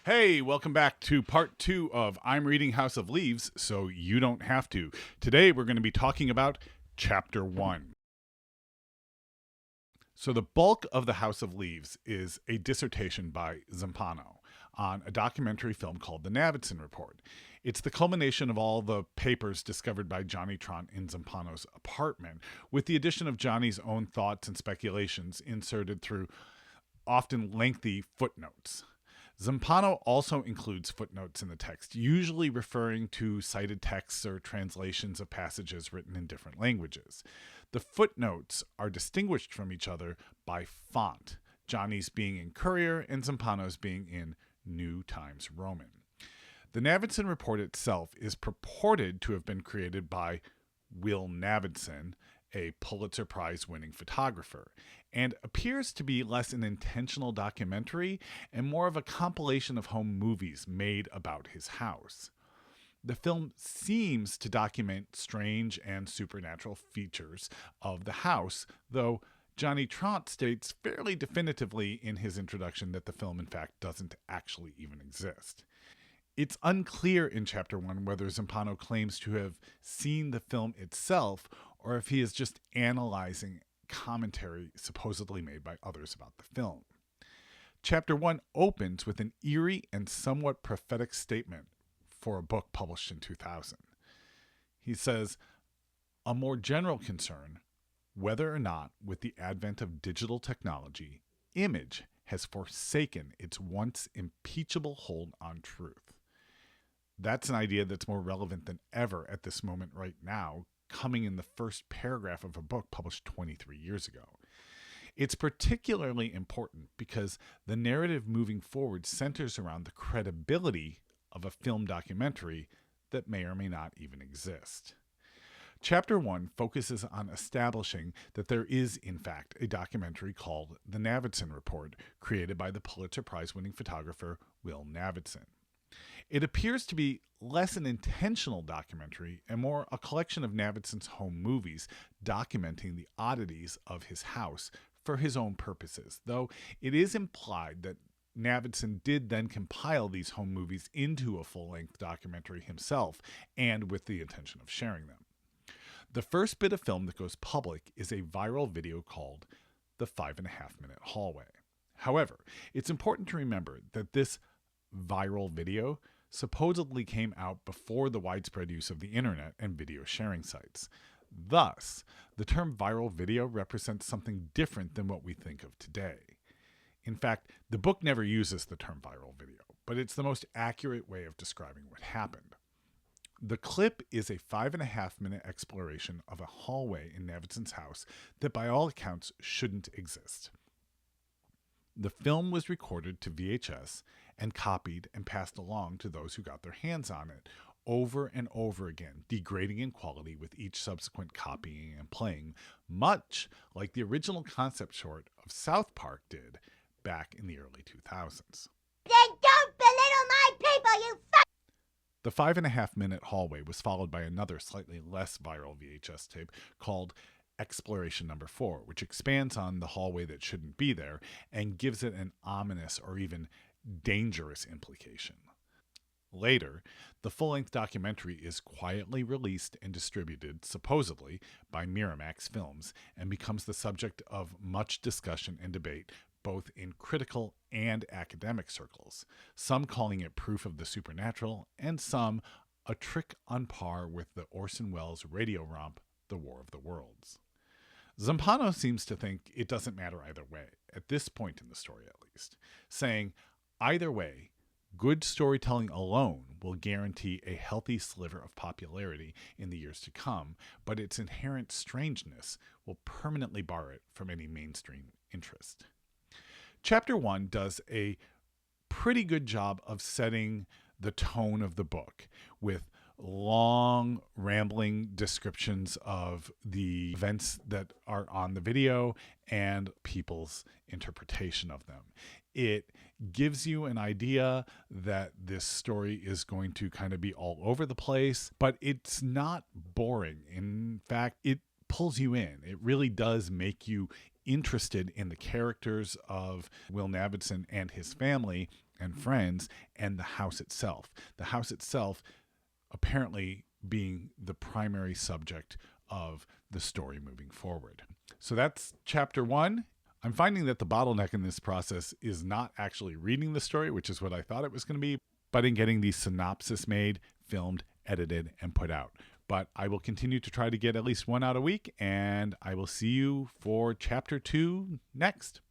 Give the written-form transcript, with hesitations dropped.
Hey, welcome back to part two of I'm Reading House of Leaves, so you don't have to. Today we're going to be talking about chapter one. So, the bulk of the House of Leaves is a dissertation by Zampano on a documentary film called The Navidson Report. It's the culmination of all the papers discovered by Johnny Trant in Zampano's apartment, with the addition of Johnny's own thoughts and speculations inserted through often lengthy footnotes. Zampano also includes footnotes in the text, usually referring to cited texts or translations of passages written in different languages. The footnotes are distinguished from each other by font, Johnny's being in Courier and Zampano's being in New Times Roman. The Navidson Report itself is purported to have been created by Will Navidson, a Pulitzer Prize winning photographer, and appears to be less an intentional documentary and more of a compilation of home movies made about his house. The film seems to document strange and supernatural features of the house, though Johnny Trant states fairly definitively in his introduction that the film, in fact, doesn't actually even exist. It's unclear in Chapter 1 whether Zampano claims to have seen the film itself or if he is just analyzing commentary supposedly made by others about the film. Chapter 1 opens with an eerie and somewhat prophetic statement for a book published in 2000. He says, "A more general concern, whether or not, with the advent of digital technology, image has forsaken its once impeachable hold on truth." That's an idea that's more relevant than ever at this moment right now, coming in the first paragraph of a book published 23 years ago. It's particularly important because the narrative moving forward centers around the credibility of a film documentary that may or may not even exist. Chapter 1 focuses on establishing that there is, in fact, a documentary called The Navidson Report, created by the Pulitzer Prize winning photographer Will Navidson. It appears to be less an intentional documentary and more a collection of Navidson's home movies documenting the oddities of his house for his own purposes, though it is implied that Navidson did then compile these home movies into a full-length documentary himself and with the intention of sharing them. The first bit of film that goes public is a viral video called The 5.5 Minute Hallway. However, it's important to remember that this viral video supposedly came out before the widespread use of the internet and video sharing sites. Thus, the term viral video represents something different than what we think of today. In fact, the book never uses the term viral video, but it's the most accurate way of describing what happened. The clip is a 5.5 minute exploration of a hallway in Navidson's house that by all accounts shouldn't exist. The film was recorded to VHS and copied and passed along to those who got their hands on it over and over again, degrading in quality with each subsequent copying and playing, much like the original concept short of South Park did back in the early 2000s. Then don't belittle my people, you fuck! The 5.5 minute hallway was followed by another slightly less viral VHS tape called Exploration Number 4, which expands on the hallway that shouldn't be there and gives it an ominous or even dangerous implication. Later, the full-length documentary is quietly released and distributed, supposedly, by Miramax Films and becomes the subject of much discussion and debate both in critical and academic circles, some calling it proof of the supernatural and some a trick on par with the Orson Welles radio romp The War of the Worlds. Zampano seems to think it doesn't matter either way, at this point in the story at least, saying, either way, good storytelling alone will guarantee a healthy sliver of popularity in the years to come, but its inherent strangeness will permanently bar it from any mainstream interest. Chapter 1 does a pretty good job of setting the tone of the book with long, rambling descriptions of the events that are on the video and people's interpretation of them. It gives you an idea that this story is going to kind of be all over the place, but it's not boring. In fact, it pulls you in. It really does make you interested in the characters of Will Navidson and his family and friends and the house itself. The house itself apparently being the primary subject of the story moving forward. So that's chapter 1. I'm finding that the bottleneck in this process is not actually reading the story, which is what I thought it was going to be, but in getting the synopsis made, filmed, edited, and put out. But I will continue to try to get at least one out a week, and I will see you for chapter 2 next.